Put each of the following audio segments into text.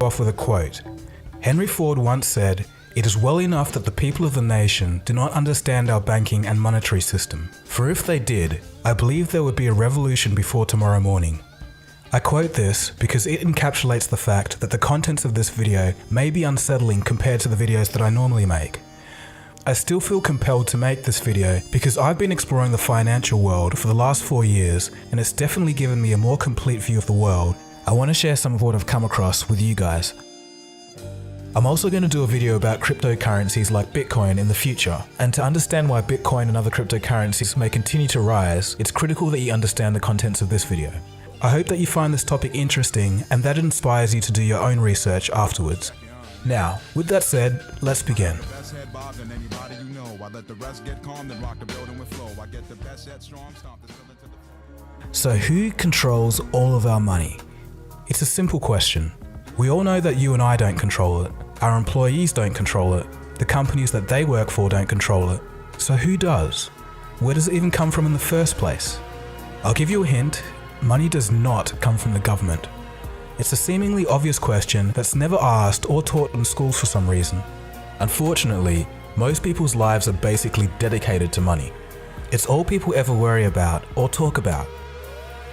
off with a quote. Henry Ford once said, "It is well enough that the people of the nation do not understand our banking and monetary system, for if they did, I believe there would be a revolution before tomorrow morning." I quote this because it encapsulates the fact that the contents of this video may be unsettling compared to the videos that I normally make. I still feel compelled to make this video because I've been exploring the financial world for the last 4 years, and it's definitely given me a more complete view of the world. I want to share some of what I've come across with you guys. I'm also going to do a video about cryptocurrencies like Bitcoin in the future, and to understand why Bitcoin and other cryptocurrencies may continue to rise, it's critical that you understand the contents of this video. I hope that you find this topic interesting and that it inspires you to do your own research afterwards. Now, with that said, let's begin. So who controls all of our money? It's a simple question. We all know that you and I don't control it. Our employees don't control it. The companies that they work for don't control it. So who does? Where does it even come from in the first place? I'll give you a hint. Money does not come from the government. It's a seemingly obvious question that's never asked or taught in schools for some reason. Unfortunately, most people's lives are basically dedicated to money. It's all people ever worry about or talk about.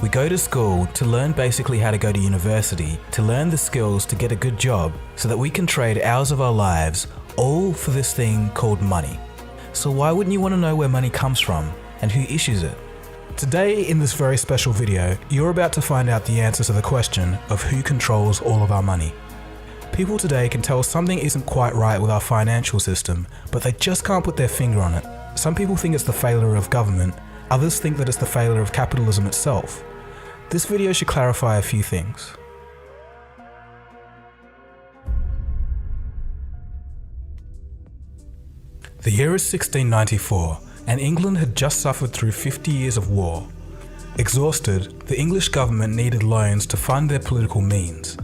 We go to school to learn basically how to go to university, to learn the skills to get a good job, so that we can trade hours of our lives, all for this thing called money. So why wouldn't you want to know where money comes from and who issues it? Today, in this very special video, you're about to find out the answer to the question of who controls all of our money. People today can tell something isn't quite right with our financial system, but they just can't put their finger on it. Some people think it's the failure of government, others think that it's the failure of capitalism itself. This video should clarify a few things. The year is 1694, and England had just suffered through 50 years of war. Exhausted, the English government needed loans to fund their political means.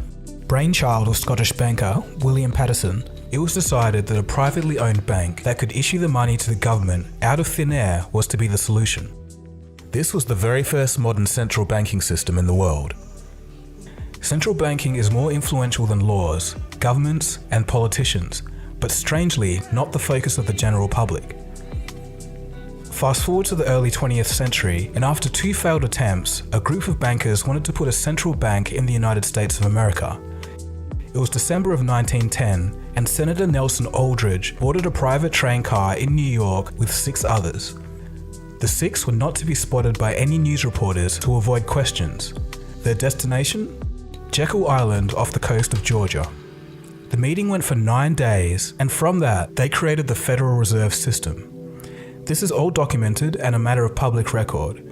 Brainchild of Scottish banker William Paterson, it was decided that a privately owned bank that could issue the money to the government out of thin air was to be the solution. This was the very first modern central banking system in the world. Central banking is more influential than laws, governments, and politicians, but strangely not the focus of the general public. Fast forward to the early 20th century, and after 2 failed attempts, a group of bankers wanted to put a central bank in the United States of America. It was December of 1910, and Senator Nelson Aldrich boarded a private train car in New York with 6 others. The 6 were not to be spotted by any news reporters to avoid questions. Their destination? Jekyll Island off the coast of Georgia. The meeting went for 9 days, and from that, they created the Federal Reserve System. This is all documented and a matter of public record.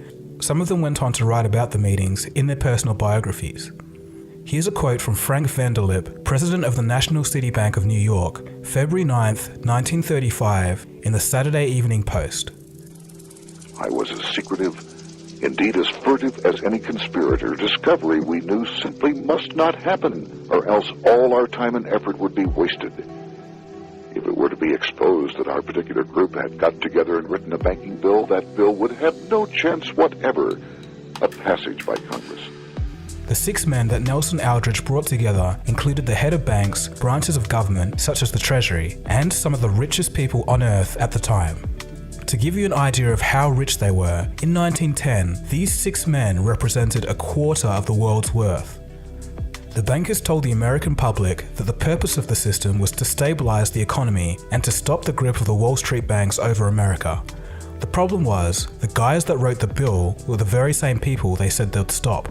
Some of them went on to write about the meetings in their personal biographies. Here's a quote from Frank Vanderlip, president of the National City Bank of New York, February 9th, 1935, in the Saturday Evening Post. I was as secretive, indeed as furtive as any conspirator. Discovery, we knew, simply must not happen, or else all our time and effort would be wasted. If it were to be exposed that our particular group had got together and written a banking bill, that bill would have no chance whatever of passage by Congress. The 6 men that Nelson Aldrich brought together included the head of banks, branches of government such as the Treasury, and some of the richest people on earth at the time. To give you an idea of how rich they were, in 1910, these 6 men represented a quarter of the world's worth. The bankers told the American public that the purpose of the system was to stabilize the economy and to stop the grip of the Wall Street banks over America. The problem was, the guys that wrote the bill were the very same people they said they'd stop.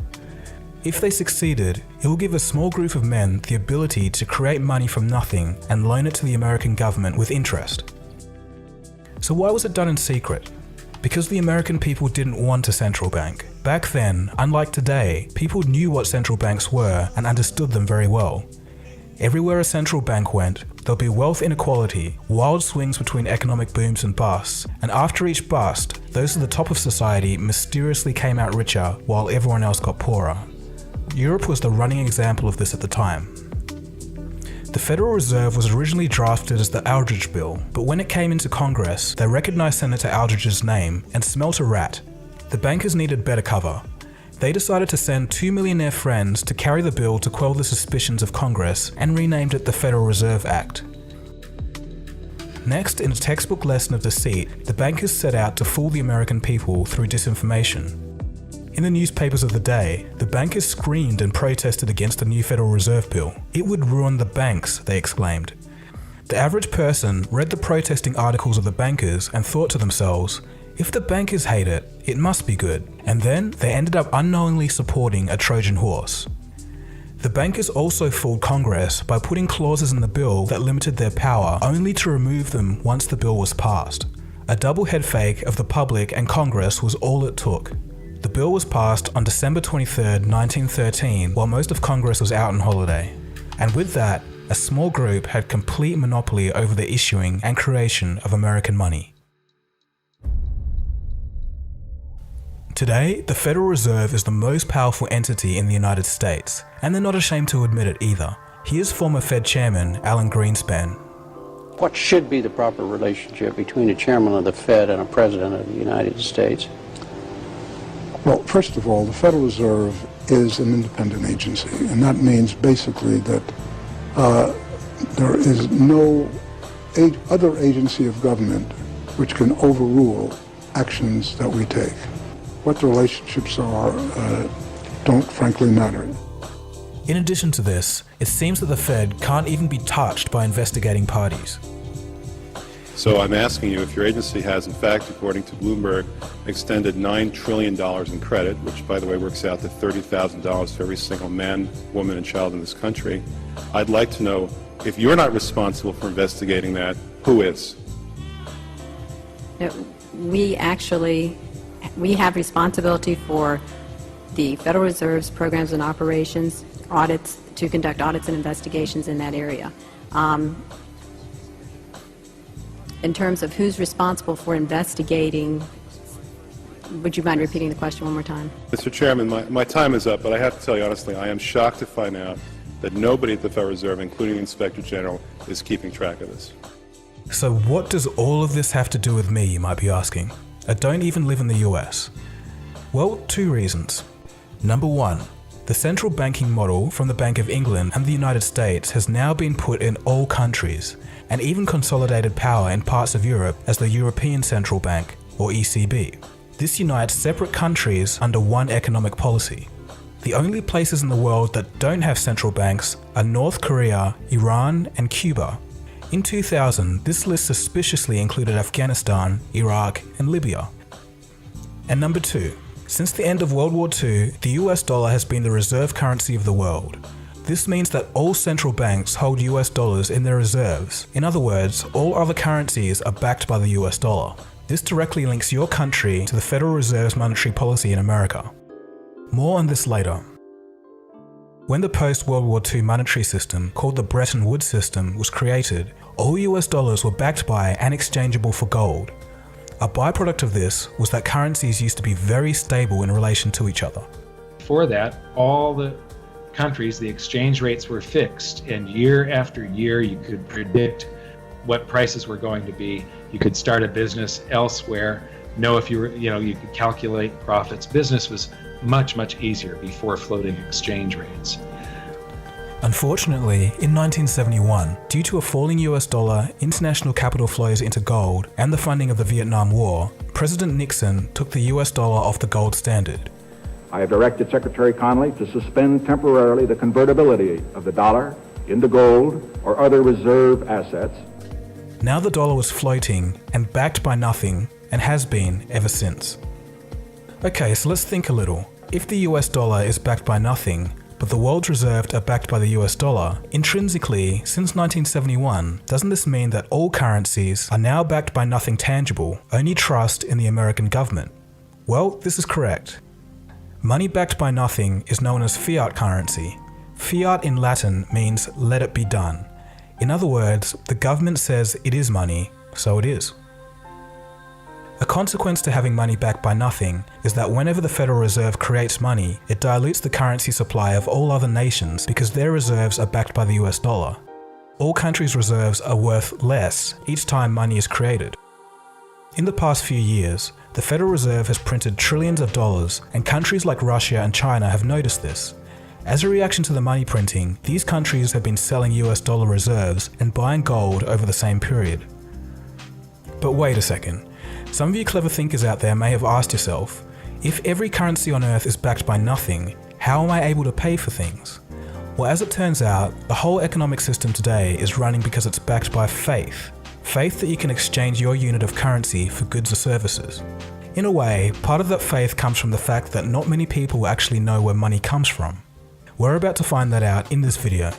If they succeeded, it will give a small group of men the ability to create money from nothing and loan it to the American government with interest. So why was it done in secret? Because the American people didn't want a central bank. Back then, unlike today, people knew what central banks were and understood them very well. Everywhere a central bank went, there'll be wealth inequality, wild swings between economic booms and busts, and after each bust, those at the top of society mysteriously came out richer while everyone else got poorer. Europe was the running example of this at the time. The Federal Reserve was originally drafted as the Aldrich Bill, but when it came into Congress, they recognized Senator Aldrich's name and smelt a rat. The bankers needed better cover. they decided to send two millionaire friends to carry the bill to quell the suspicions of Congress and renamed it the Federal Reserve Act. Next, in a textbook lesson of deceit, the bankers set out to fool the American people through disinformation. In the newspapers of the day, the bankers screamed and protested against the new Federal Reserve Bill. It would ruin the banks, they exclaimed. The average person read the protesting articles of the bankers and thought to themselves, if the bankers hate it, it must be good. And then they ended up unknowingly supporting a Trojan horse. The bankers also fooled Congress by putting clauses in the bill that limited their power only to remove them once the bill was passed. A double head fake of the public and Congress was all it took. The bill was passed on December 23, 1913, while most of Congress was out on holiday. And with that, a small group had complete monopoly over the issuing and creation of American money. Today, the Federal Reserve is the most powerful entity in the United States, and they're not ashamed to admit it either. Here's former Fed Chairman Alan Greenspan. What should be the proper relationship between a chairman of the Fed and a president of the United States? Well, first of all, the Federal Reserve is an independent agency, and that means basically that there is no other agency of government which can overrule actions that we take. What the relationships are don't frankly matter. In addition to this, it seems that the Fed can't even be touched by investigating parties. So I'm asking you if your agency has, in fact, according to Bloomberg, extended $9 trillion in credit, which, by the way, works out to $30,000 for every single man, woman, and child in this country. I'd like to know, if you're not responsible for investigating that, who is? We have responsibility for the Federal Reserve's programs and operations, audits, to conduct audits and investigations in that area. In terms of who's responsible for investigating, would you mind repeating the question one more time? Mr. Chairman, my time is up, but I have to tell you honestly, I am shocked to find out that nobody at the Federal Reserve, including the Inspector General, is keeping track of this. So what does all of this have to do with me, you might be asking? I don't even live in the US. Well, two reasons. Number one, the central banking model from the Bank of England and the United States has now been put in all countries, and even consolidated power in parts of Europe as the European Central Bank, or ECB. This unites separate countries under one economic policy. The only places in the world that don't have central banks are North Korea, Iran, and Cuba. In 2000, this list suspiciously included Afghanistan, Iraq, and Libya. And number two, since the end of World War II, the US dollar has been the reserve currency of the world. This means that all central banks hold US dollars in their reserves. In other words, all other currencies are backed by the US dollar. This directly links your country to the Federal Reserve's monetary policy in America. More on this later. When the post-World War II monetary system, called the Bretton Woods system, was created, all US dollars were backed by and exchangeable for gold. A byproduct of this was that currencies used to be very stable in relation to each other. Before that, all the countries, the exchange rates were fixed, and year after year you could predict what prices were going to be. You could start a business elsewhere, know if you could calculate profits. Business was much, much easier before floating exchange rates. Unfortunately, in 1971, due to a falling US dollar, international capital flows into gold, and the funding of the Vietnam War, President Nixon took the US dollar off the gold standard. I have directed Secretary Connally to suspend temporarily the convertibility of the dollar into gold or other reserve assets. Now the dollar was floating and backed by nothing, and has been ever since. Okay, so let's think a little. If the US dollar is backed by nothing, but the world's reserves are backed by the US dollar, intrinsically, since 1971, doesn't this mean that all currencies are now backed by nothing tangible, only trust in the American government? Well, this is correct. Money backed by nothing is known as fiat currency. Fiat in Latin means let it be done. In other words, the government says it is money, so it is. A consequence to having money backed by nothing is that whenever the Federal Reserve creates money, it dilutes the currency supply of all other nations because their reserves are backed by the US dollar. All countries' reserves are worth less each time money is created. In the past few years, The Federal Reserve has printed trillions of dollars, and countries like Russia and China have noticed this. As a reaction to the money printing, these countries have been selling US dollar reserves and buying gold over the same period. But wait a second. Some of you clever thinkers out there may have asked yourself, if every currency on Earth is backed by nothing, how am I able to pay for things? Well, as it turns out, the whole economic system today is running because it's backed by faith. Faith that you can exchange your unit of currency for goods or services. In a way, part of that faith comes from the fact that not many people actually know where money comes from. We're about to find that out in this video.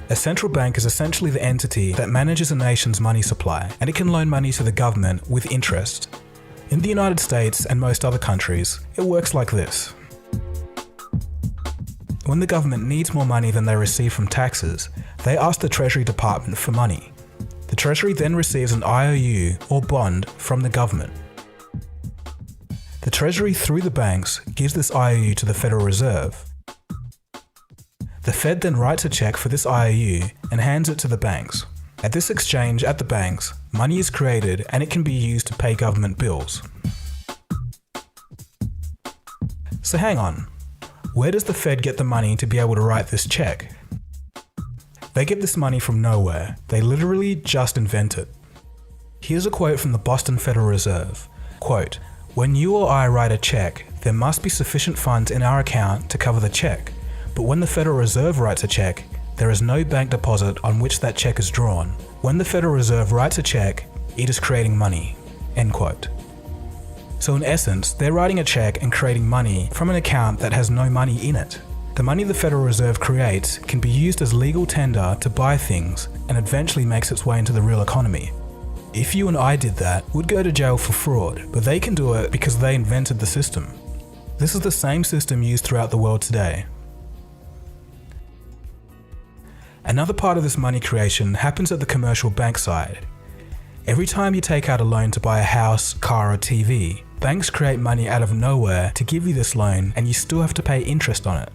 A central bank is essentially the entity that manages a nation's money supply, and it can loan money to the government with interest. In the United States and most other countries, it works like this. When the government needs more money than they receive from taxes, they ask the Treasury Department for money. The Treasury then receives an IOU or bond from the government. The Treasury, through the banks, gives this IOU to the Federal Reserve. The Fed then writes a check for this IOU and hands it to the banks. At this exchange at the banks, money is created and it can be used to pay government bills. So hang on. Where does the Fed get the money to be able to write this check? They get this money from nowhere. They literally just invent it. Here's a quote from the Boston Federal Reserve. Quote, "When you or I write a check, there must be sufficient funds in our account to cover the check. But when the Federal Reserve writes a check, there is no bank deposit on which that check is drawn. When the Federal Reserve writes a check, it is creating money." End quote. So in essence, they're writing a check and creating money from an account that has no money in it. The money the Federal Reserve creates can be used as legal tender to buy things and eventually makes its way into the real economy. If you and I did that, we'd go to jail for fraud, but they can do it because they invented the system. This is the same system used throughout the world today. Another part of this money creation happens at the commercial bank side. Every time you take out a loan to buy a house, car or TV, banks create money out of nowhere to give you this loan and you still have to pay interest on it.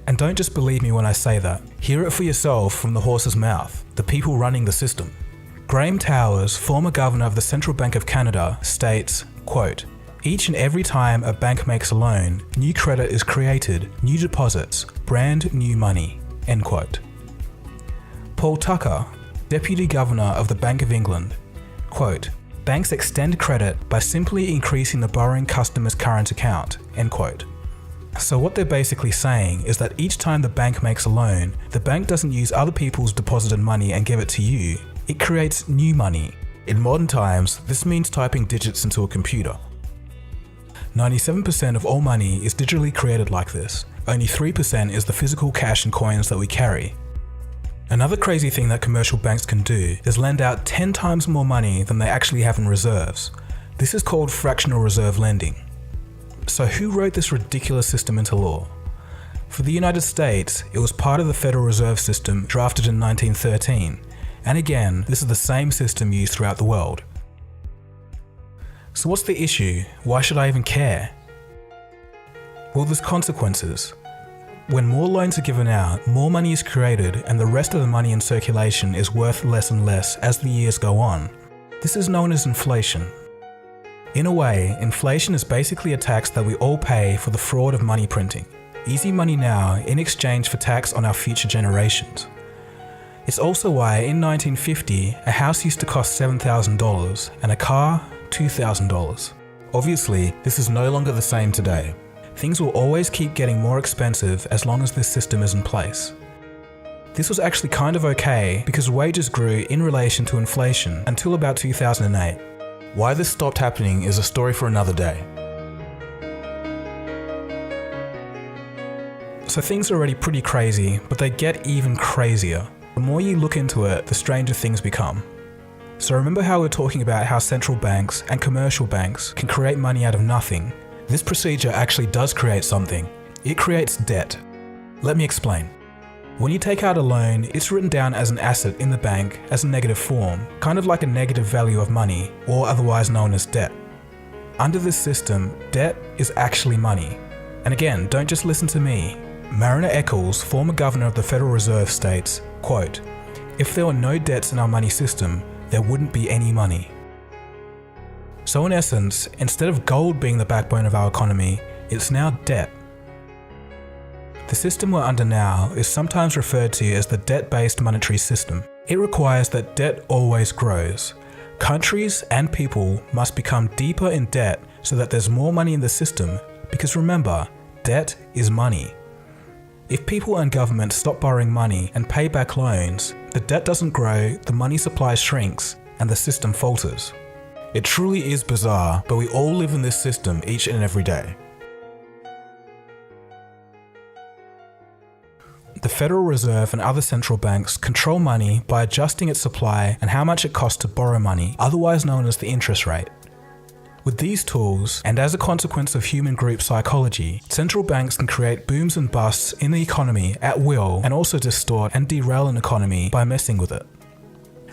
And don't just believe me when I say that. Hear it for yourself from the horse's mouth, the people running the system. Graham Towers, former governor of the Central Bank of Canada, states, quote, "Each and every time a bank makes a loan, new credit is created, new deposits, brand new money." End quote. Paul Tucker, Deputy Governor of the Bank of England, quote, "Banks extend credit by simply increasing the borrowing customer's current account." End quote. So what they're basically saying is that each time the bank makes a loan, the bank doesn't use other people's deposited money and give it to you. It creates new money. In modern times, this means typing digits into a computer. 97% of all money is digitally created like this. Only 3% is the physical cash and coins that we carry. Another crazy thing that commercial banks can do is lend out 10 times more money than they actually have in reserves. This is called fractional reserve lending. So who wrote this ridiculous system into law? For the United States, it was part of the Federal Reserve System drafted in 1913. And again, this is the same system used throughout the world. So what's the issue? Why should I even care? Well, there's consequences. When more loans are given out, more money is created and the rest of the money in circulation is worth less and less as the years go on. This is known as inflation. In a way, inflation is basically a tax that we all pay for the fraud of money printing. Easy money now in exchange for tax on our future generations. It's also why in 1950, a house used to cost $7,000 and a car, $2,000. Obviously, this is no longer the same today. Things will always keep getting more expensive as long as this system is in place. This was actually kind of okay because wages grew in relation to inflation until about 2008. Why this stopped happening is a story for another day. So things are already pretty crazy, but they get even crazier. The more you look into it, the stranger things become. So remember how we were talking about how central banks and commercial banks can create money out of nothing? This procedure actually does create something. It creates debt. Let me explain. When you take out a loan, it's written down as an asset in the bank as a negative form, kind of like a negative value of money, or otherwise known as debt. Under this system, debt is actually money. And again, don't just listen to me. Mariner Eccles, former governor of the Federal Reserve, states, quote, "If there were no debts in our money system, there wouldn't be any money. So in essence, instead of gold being the backbone of our economy, it's now debt. The system we're under now is sometimes referred to as the debt-based monetary system. It requires that debt always grows. Countries and people must become deeper in debt so that there's more money in the system, because remember, debt is money. If people and governments stop borrowing money and pay back loans, the debt doesn't grow, the money supply shrinks, and the system falters. It truly is bizarre, but we all live in this system each and every day. The Federal Reserve and other central banks control money by adjusting its supply and how much it costs to borrow money, otherwise known as the interest rate. With these tools, and as a consequence of human group psychology, central banks can create booms and busts in the economy at will and also distort and derail an economy by messing with it.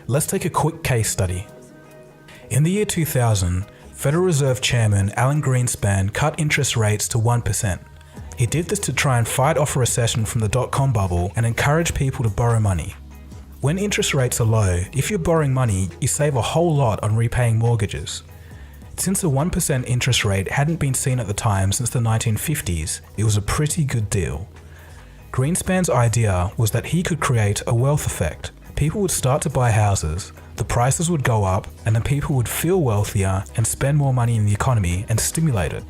Let's take a quick case study. In the year 2000, Federal Reserve Chairman Alan Greenspan cut interest rates to 1%. He did this to try and fight off a recession from the dot-com bubble and encourage people to borrow money. When interest rates are low, if you're borrowing money, you save a whole lot on repaying mortgages. Since a 1% interest rate hadn't been seen at the time since the 1950s, it was a pretty good deal. Greenspan's idea was that he could create a wealth effect. People would start to buy houses, the prices would go up, and then people would feel wealthier and spend more money in the economy and stimulate it.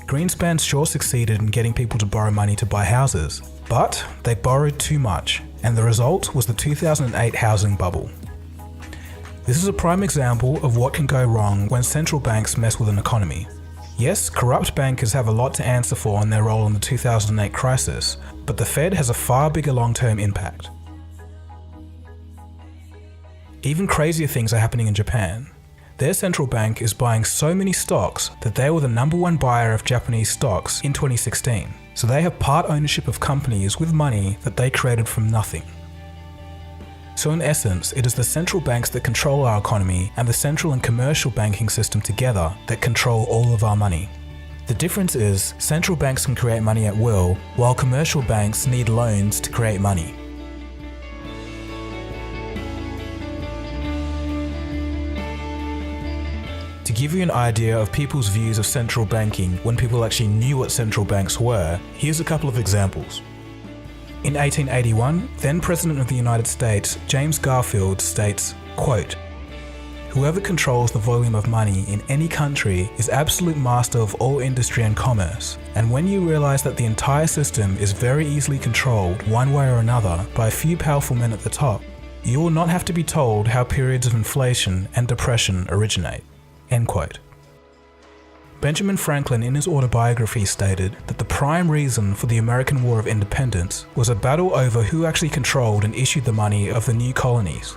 Greenspan sure succeeded in getting people to borrow money to buy houses, but they borrowed too much, and the result was the 2008 housing bubble. This is a prime example of what can go wrong when central banks mess with an economy. Yes, corrupt bankers have a lot to answer for in their role in the 2008 crisis, but the Fed has a far bigger long-term impact. Even crazier things are happening in Japan. Their central bank is buying so many stocks that they were the #1 buyer of Japanese stocks in 2016. So they have part ownership of companies with money that they created from nothing. So in essence, it is the central banks that control our economy and the central and commercial banking system together that control all of our money. The difference is, central banks can create money at will, while commercial banks need loans to create money. To give you an idea of people's views of central banking when people actually knew what central banks were, here's a couple of examples. In 1881, then President of the United States, James Garfield, states, quote, "Whoever controls the volume of money in any country is absolute master of all industry and commerce, and when you realize that the entire system is very easily controlled one way or another by a few powerful men at the top, you will not have to be told how periods of inflation and depression originate." End quote. Benjamin Franklin in his autobiography stated that the prime reason for the American War of Independence was a battle over who actually controlled and issued the money of the new colonies.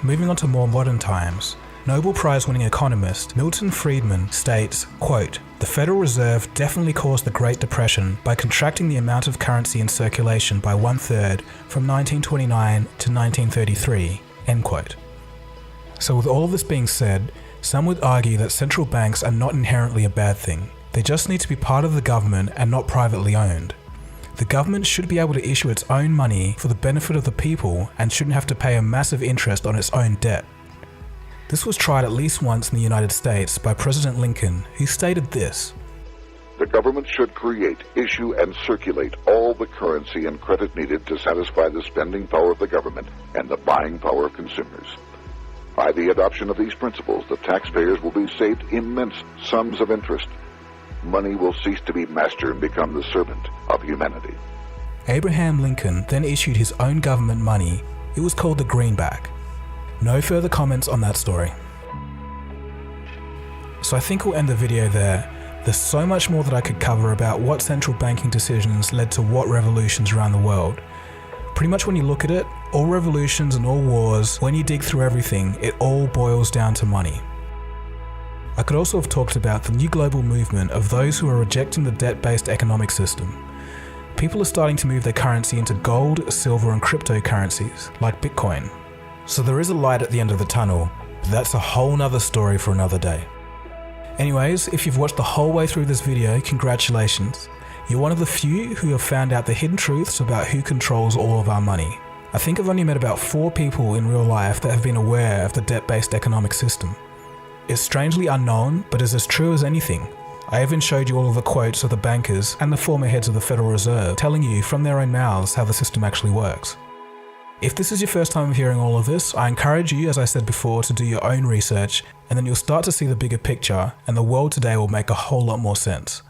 Moving on to more modern times, Nobel Prize-winning economist Milton Friedman states, quote, "The Federal Reserve definitely caused the Great Depression by contracting the amount of currency in circulation by 1/3 from 1929 to 1933, end quote. So with all of this being said, some would argue that central banks are not inherently a bad thing. They just need to be part of the government and not privately owned. The government should be able to issue its own money for the benefit of the people and shouldn't have to pay a massive interest on its own debt. This was tried at least once in the United States by President Lincoln, who stated this, "The government should create, issue, and circulate all the currency and credit needed to satisfy the spending power of the government and the buying power of consumers. By the adoption of these principles, the taxpayers will be saved immense sums of interest. Money will cease to be master and become the servant of humanity." Abraham Lincoln then issued his own government money. It was called the greenback. No further comments on that story. So I think we'll end the video there. There's so much more that I could cover about what central banking decisions led to what revolutions around the world. Pretty much when you look at it, all revolutions and all wars, when you dig through everything, it all boils down to money. I could also have talked about the new global movement of those who are rejecting the debt-based economic system. People are starting to move their currency into gold, silver and cryptocurrencies, like Bitcoin. So there is a light at the end of the tunnel, but that's a whole nother story for another day. Anyways, if you've watched the whole way through this video, congratulations. You're one of the few who have found out the hidden truths about who controls all of our money. I think I've only met about 4 people in real life that have been aware of the debt-based economic system. It's strangely unknown, but is as true as anything. I even showed you all of the quotes of the bankers and the former heads of the Federal Reserve telling you from their own mouths how the system actually works. If this is your first time of hearing all of this, I encourage you, as I said before, to do your own research, and then you'll start to see the bigger picture, and the world today will make a whole lot more sense.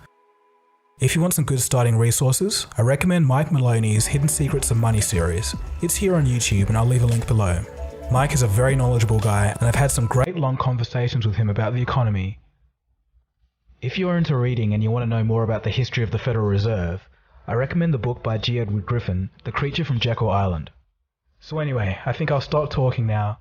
If you want some good starting resources, I recommend Mike Maloney's Hidden Secrets of Money series. It's here on YouTube, and I'll leave a link below. Mike is a very knowledgeable guy, and I've had some great long conversations with him about the economy. If you are into reading and you want to know more about the history of the Federal Reserve, I recommend the book by G. Edward Griffin, The Creature from Jekyll Island. So anyway, I think I'll stop talking now,